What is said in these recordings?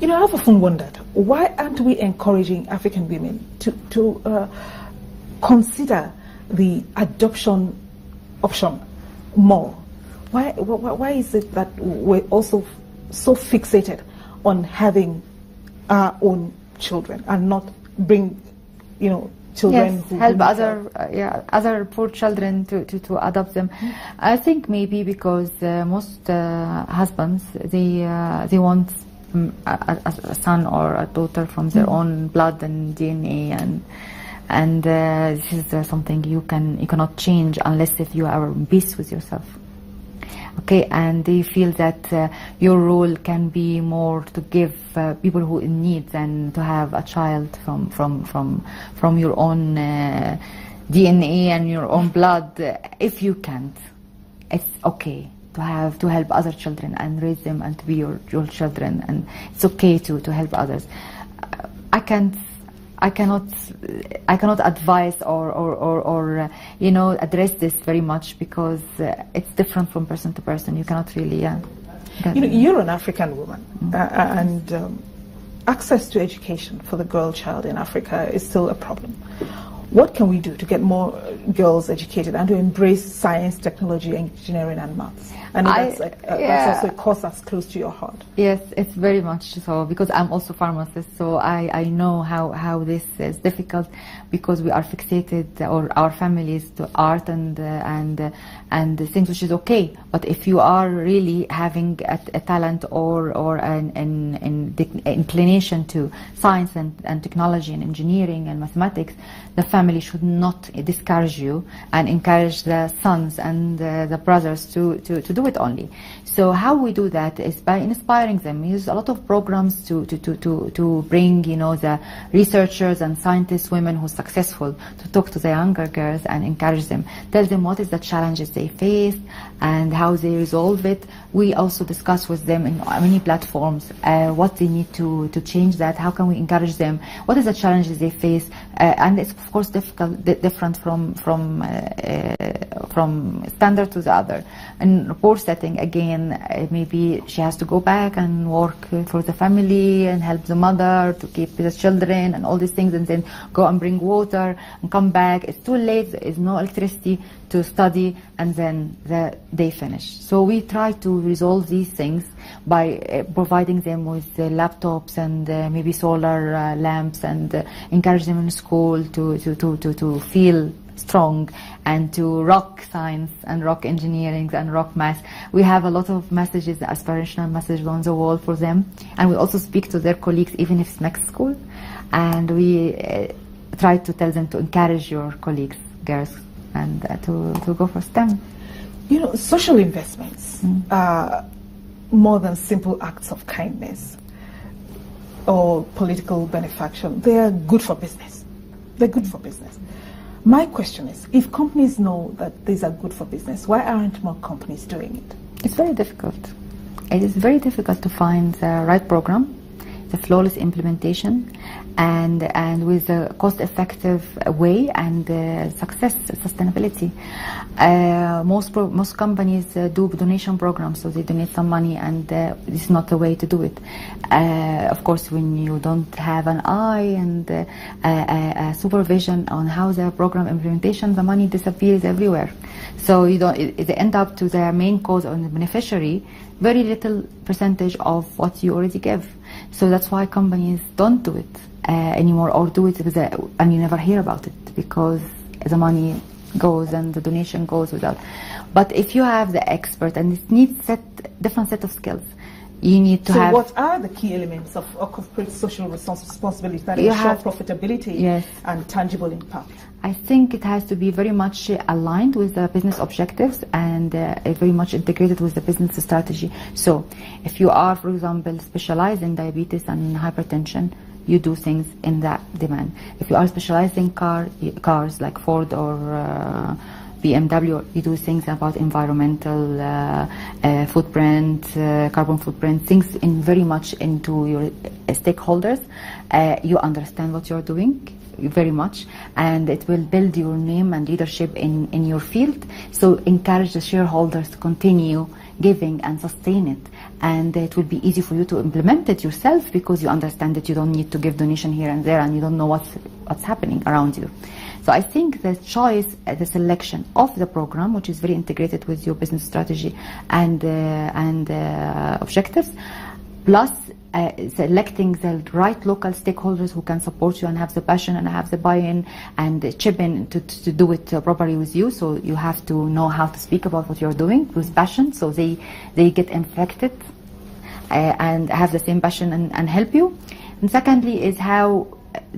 I've often wondered, why aren't we encouraging African women to consider the adoption option more? Why is it that we're also so fixated on having our own children and not bring, children yes, who help other poor children to adopt them? I think maybe because most husbands they want a son or a daughter from their own blood and DNA, and this is something you cannot change unless if you are in peace with yourself. Okay, and they feel that your role can be more to give people who in need than to have a child from your own DNA and your own blood. If you can't, it's okay to help other children and raise them and to be your children, and it's okay to help others. I cannot advise or address this very much because it's different from person to person. You cannot really. You're an African woman, and access to education for the girl child in Africa is still a problem. What can we do to get more girls educated and to embrace science, technology, engineering, and maths? I know that's also a cause that's close to your heart. Yes, it's very much so, because I'm also a pharmacist, so I know how this is difficult, because we are fixated, or our families, to art and things, which is okay. But if you are really having a talent or an inclination to science and technology and engineering and mathematics, the family should not discourage you and encourage the sons and the brothers to do it only. So how we do that is by inspiring them. We use a lot of programs to bring the researchers and scientists, women who are successful, to talk to the younger girls and encourage them, tell them what is the challenges they face and how they resolve it. We also discuss with them in many platforms what they need to change that. How can we encourage them? What is the challenges they face? And it's of course different from standard to the other. In a poor setting, again, maybe she has to go back and work for the family and help the mother to keep the children and all these things, and then go and bring water and come back. It's too late, there is no electricity to study, and then they finish. So we try to resolve these things by providing them with laptops and maybe solar lamps, and encourage them in school to feel strong and to rock science and rock engineering and rock math. We have a lot of messages, aspirational messages on the wall for them, and we also speak to their colleagues even if it's next school, and we try to tell them to encourage your colleagues, girls, and to go for STEM. Social investments are more than simple acts of kindness or political benefaction. They are good for business. They're good for business. My question is, if companies know that these are good for business, why aren't more companies doing it? It's very difficult. It is very difficult to find the right program, the flawless implementation, and with a cost-effective way and sustainability. Most companies do donation programs, so they donate some money, and this is not the way to do it. Of course, when you don't have an eye and a supervision on how the program implementation, the money disappears everywhere. So they end up to the main cause or the beneficiary very little percentage of what you already give. So that's why companies don't do it anymore, or do it and you never hear about it, because the money goes and the donation goes without. But if you have the expert, and it needs different set of skills, you need to have. So what are the key elements of corporate social responsibility that ensure profitability and tangible impact? I think it has to be very much aligned with the business objectives and very much integrated with the business strategy. So if you are, for example, specialized in diabetes and hypertension, you do things in that demand. If you are specialized in cars like Ford or BMW, you do things about environmental footprint, carbon footprint, things very much into your stakeholders. You understand what you're doing very much, and it will build your name and leadership in your field. So encourage the shareholders to continue giving and sustain it. And it will be easy for you to implement it yourself, because you understand that you don't need to give donation here and there, and you don't know what's happening around you. So I think the choice, the selection of the program, which is very integrated with your business strategy and objectives, plus selecting the right local stakeholders who can support you and have the passion and have the buy-in and chip in to do it properly with you. So you have to know how to speak about what you're doing with passion, so they get infected and have the same passion and help you. And secondly is how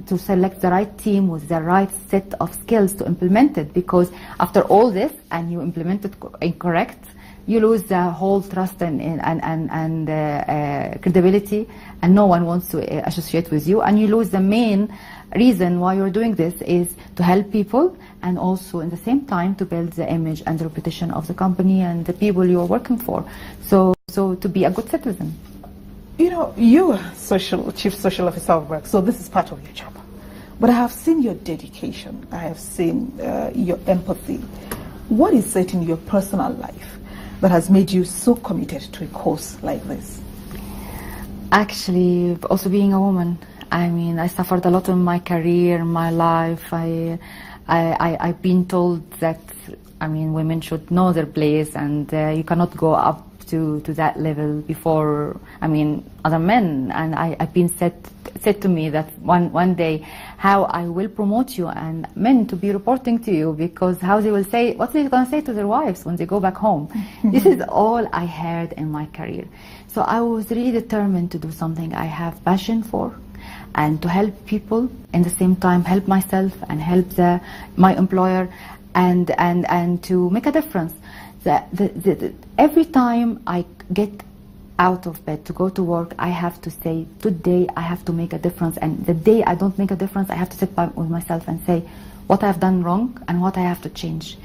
to select the right team with the right set of skills to implement it, because after all this and you implement it incorrect, you lose the whole trust and credibility, and no one wants to associate with you, and you lose the main reason why you're doing this is to help people, and also in the same time to build the image and the reputation of the company and the people you're working for, so to be a good citizen. You know, you are Chief Social Officer of Merck, so this is part of your job. But I have seen your dedication, I have seen your empathy. What is it in your personal life that has made you so committed to a cause like this? Actually, also being a woman. I mean, I suffered a lot in my career, my life. I've been told that, I mean, women should know their place, and you cannot go up to that level before, I mean, other men. And I've been said to me that one day how I will promote you and men to be reporting to you, because how they will say, what are they going to say to their wives when they go back home? This is all I heard in my career. So I was really determined to do something I have passion for, and to help people, in the same time help myself and help my employer, and to make a difference. Every time I get out of bed to go to work, I have to say, today I have to make a difference. And the day I don't make a difference, I have to sit with myself and say what I've done wrong and what I have to change.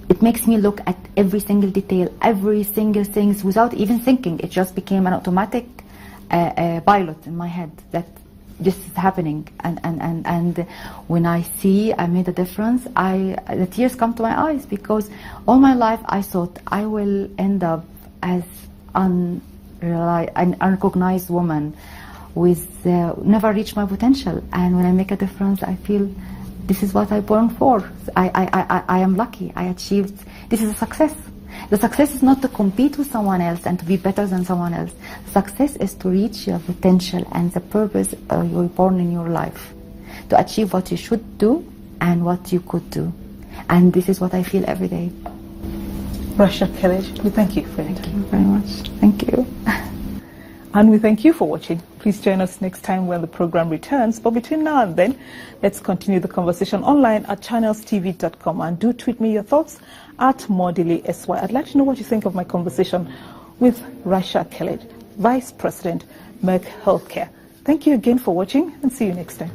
It makes me look at every single detail, every single thing, without even thinking. It just became an automatic pilot in my head that this is happening, and when I see I made a difference, the tears come to my eyes, because all my life I thought I will end up as an unrecognized woman with never reach my potential. And when I make a difference, I feel this is what I born for. I am lucky. I achieved. This is a success. The success is not to compete with someone else and to be better than someone else. Success is to reach your potential and the purpose you're born in your life, to achieve what you should do and what you could do. And this is what I feel every day. Rasha Kele, we thank you for your time. Thank you very much. Thank you. And we thank you for watching. Please join us next time when the program returns. But between now and then, let's continue the conversation online at channelstv.com, and do tweet me your thoughts at MoreDailySY. I'd like to know what you think of my conversation with Rasha Kele, Vice President, Merck Healthcare. Thank you again for watching, and see you next time.